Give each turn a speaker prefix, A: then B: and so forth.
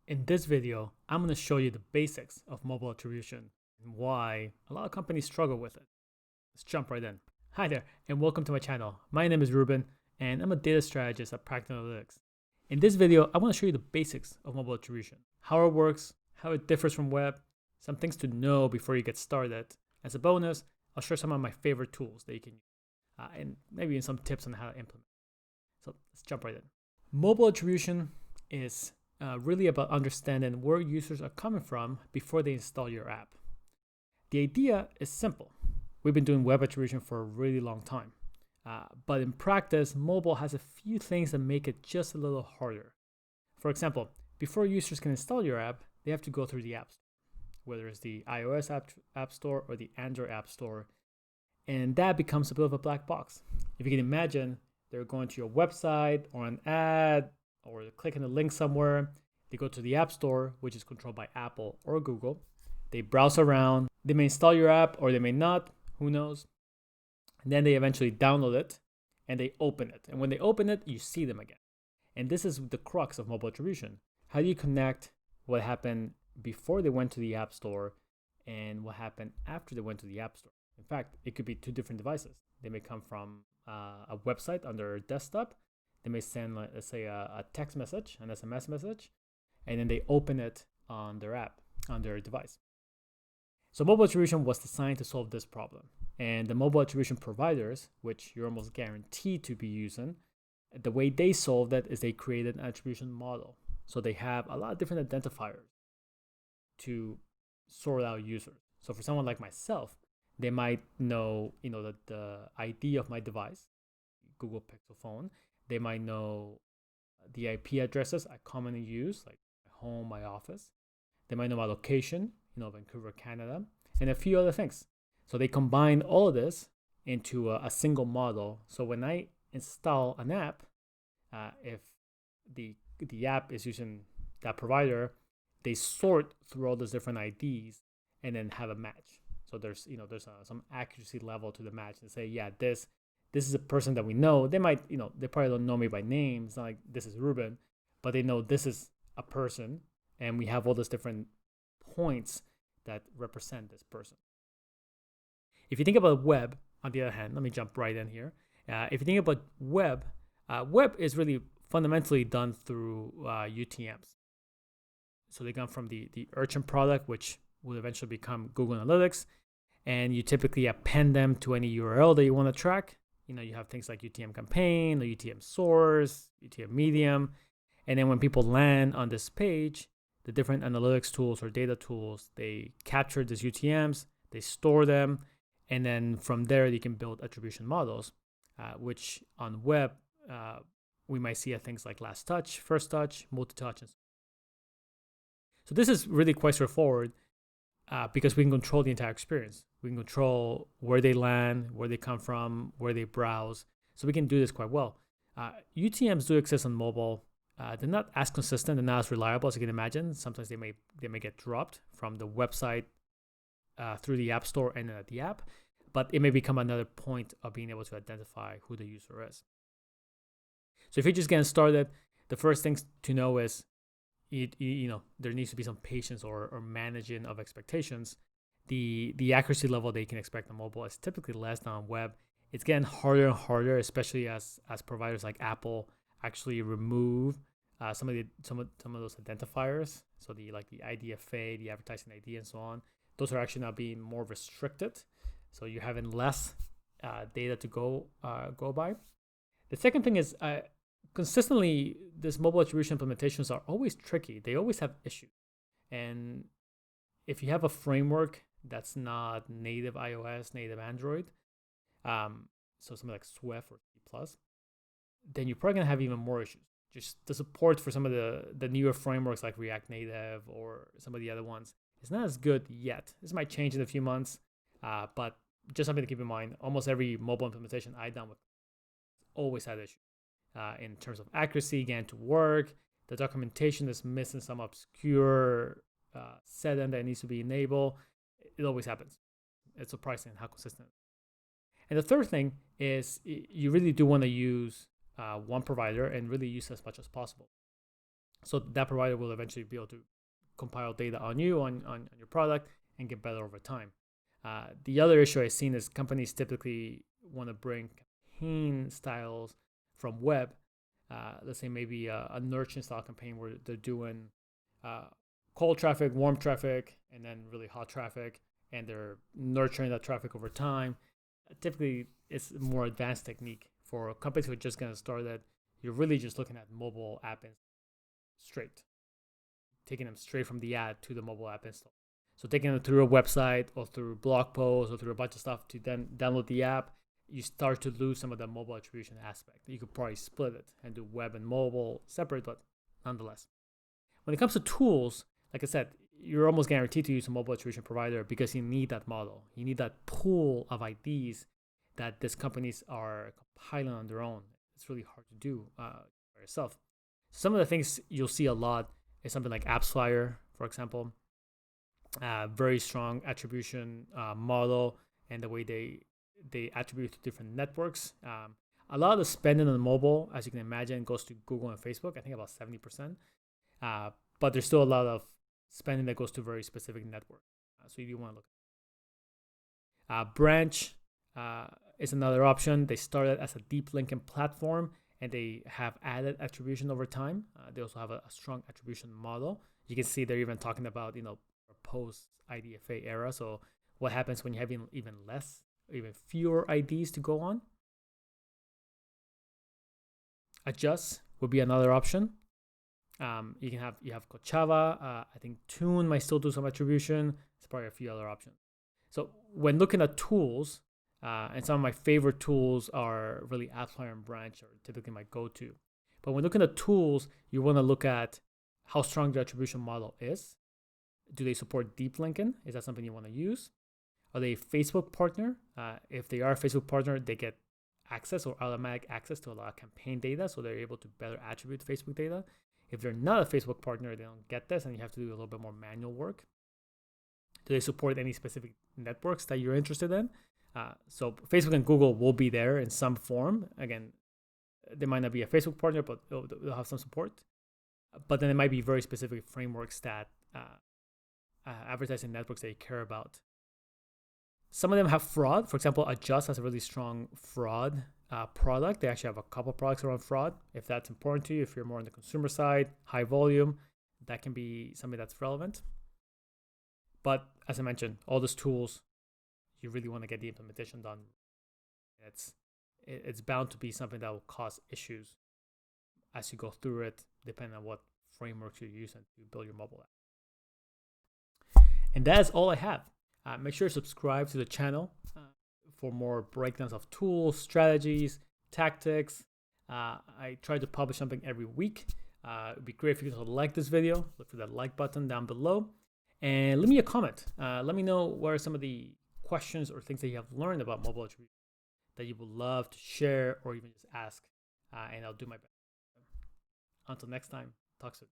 A: In this video, I'm going to show you the basics of mobile attribution and why a lot of companies struggle with it. Let's jump right in. Hi there, and welcome to my channel. My name is Ruben, and I'm a data strategist at Practical Analytics. In this video, I want to show you the basics of mobile attribution, how it works, how it differs from web, some things to know before you get started. As a bonus, I'll share some of my favorite tools that you can use, and maybe some tips on how to implement. So let's jump right in. Mobile attribution is really about understanding where users are coming from before they install your app. The idea is simple. We've been doing web attribution for a really long time. But in practice, mobile has a few things that make it just a little harder. For example, before users can install your app, they have to go through the app store, whether it's the iOS app store or the Android app store. And that becomes a bit of a black box. If you can imagine, they're going to your website or an ad, or clicking a link somewhere. They go to the App Store, which is controlled by Apple or Google. They browse around. They may install your app or they may not. Who knows? And then they eventually download it and they open it. And when they open it, you see them again. And this is the crux of mobile attribution. How do you connect what happened before they went to the App Store and what happened after they went to the App Store? In fact, it could be two different devices. They may come from a website on their desktop. They may send, let's say, a text message, an SMS message, and then they open it on their app, on their device. So mobile attribution was designed to solve this problem. And the mobile attribution providers, which you're almost guaranteed to be using, the way they solved that is they created an attribution model. So they have a lot of different identifiers to sort out users. So for someone like myself, they might know, the ID of my device, Google Pixel phone. They might know the IP addresses I commonly use, like my home, my office. They might know my location, Vancouver, Canada, and a few other things. So they combine all of this into a single model. So when I install an app, if the app is using that provider, they sort through all those different IDs and then have a match. So there's some accuracy level to the match and say, yeah, this is a person that we know. They might, they probably don't know me by name. It's not like this is Ruben, but they know this is a person. And we have all those different points that represent this person. If you think about web, on the other hand, let me jump right in here. If you think about web, web is really fundamentally done through UTMs. So they come from the Urchin product, which will eventually become Google Analytics. And you typically append them to any URL that you want to track. You have things like UTM campaign, or UTM source, UTM medium. And then when people land on this page, the different analytics tools or data tools, they capture these UTMs, they store them, and then from there, you can build attribution models, which on web, we might see things like last touch, first touch, multi-touch, and so on. So this is really quite straightforward because we can control the entire experience. We can control where they land, where they come from, where they browse. So we can do this quite well. UTMs do exist on mobile. They're not as consistent, they're not as reliable as you can imagine. Sometimes they may get dropped from the website through the App Store and the app, but it may become another point of being able to identify who the user is. So if you're just getting started, the first thing to know is there needs to be some patience or managing of expectations. The accuracy level that you can expect on mobile is typically less than on web. It's getting harder and harder, especially as providers like Apple actually remove some of those identifiers. So the IDFA, the advertising ID, and so on. Those are actually now being more restricted. So you're having less data to go by. The second thing is consistently, this mobile attribution implementations are always tricky. They always have issues. And if you have a framework that's not native iOS, native Android, so something like Swift or C++, then you're probably going to have even more issues. Just the support for some of the newer frameworks like React Native or some of the other ones is not as good yet. This might change in a few months, but just something to keep in mind. Almost every mobile implementation I've done with always had issues in terms of accuracy, getting to work. The documentation is missing some obscure setting that needs to be enabled. It always happens. It's surprising how consistent. And the third thing is you really do want to use one provider and really use as much as possible. So that provider will eventually be able to compile data on you, on your product, and get better over time. The other issue I've seen is companies typically want to bring campaign styles from web. Let's say maybe a nurturing style campaign where they're doing cold traffic, warm traffic, and then really hot traffic, and they're nurturing that traffic over time. Typically, it's a more advanced technique for companies who are just going to start that. You're really just looking at mobile app straight, taking them straight from the ad to the mobile app install. So taking them through a website or through blog posts or through a bunch of stuff to then download the app, you start to lose some of the mobile attribution aspect. You could probably split it and do web and mobile separate, but nonetheless. When it comes to tools, like I said, you're almost guaranteed to use a mobile attribution provider because you need that model. You need that pool of IDs that these companies are compiling on their own. It's really hard to do by yourself. Some of the things you'll see a lot is something like AppsFlyer, for example. Very strong attribution model and the way they attribute to different networks. A lot of the spending on mobile, as you can imagine, goes to Google and Facebook. I think about 70%. But there's still a lot of spending that goes to very specific networks. So you do want to look. Branch is another option. They started as a deep linking platform, and they have added attribution over time. They also have a strong attribution model. You can see they're even talking about, post IDFA era. So what happens when you have even fewer IDs to go on? Adjust would be another option. You have Kochava. I think Tune might still do some attribution. There's probably a few other options. So when looking at tools, and some of my favorite tools are really AppsFlyer and Branch are typically my go-to. But when looking at tools, you want to look at how strong the attribution model is. Do they support deep linking? Is that something you want to use? Are they a Facebook partner? If they are a Facebook partner, they get access or automatic access to a lot of campaign data, so they're able to better attribute Facebook data. If they're not a Facebook partner, they don't get this, and you have to do a little bit more manual work. Do they support any specific networks that you're interested in? So Facebook and Google will be there in some form. Again, they might not be a Facebook partner, but they'll have some support. But then it might be very specific frameworks that advertising networks that you care about. Some of them have fraud. For example, Adjust has a really strong fraud product. They actually have a couple products around fraud. If that's important to you, if you're more on the consumer side, high volume, that can be something that's relevant. But as I mentioned, all those tools, you really want to get the implementation done. It's bound to be something that will cause issues as you go through it, depending on what frameworks you're using to build your mobile app. And that is all I have. Make sure to subscribe to the channel for more breakdowns of tools, strategies, tactics. I try to publish something every week. It would be great if you could like this video. Look for that like button down below. And leave me a comment. Let me know what are some of the questions or things that you have learned about mobile attribution that you would love to share or even just ask. And I'll do my best. Until next time, talk soon.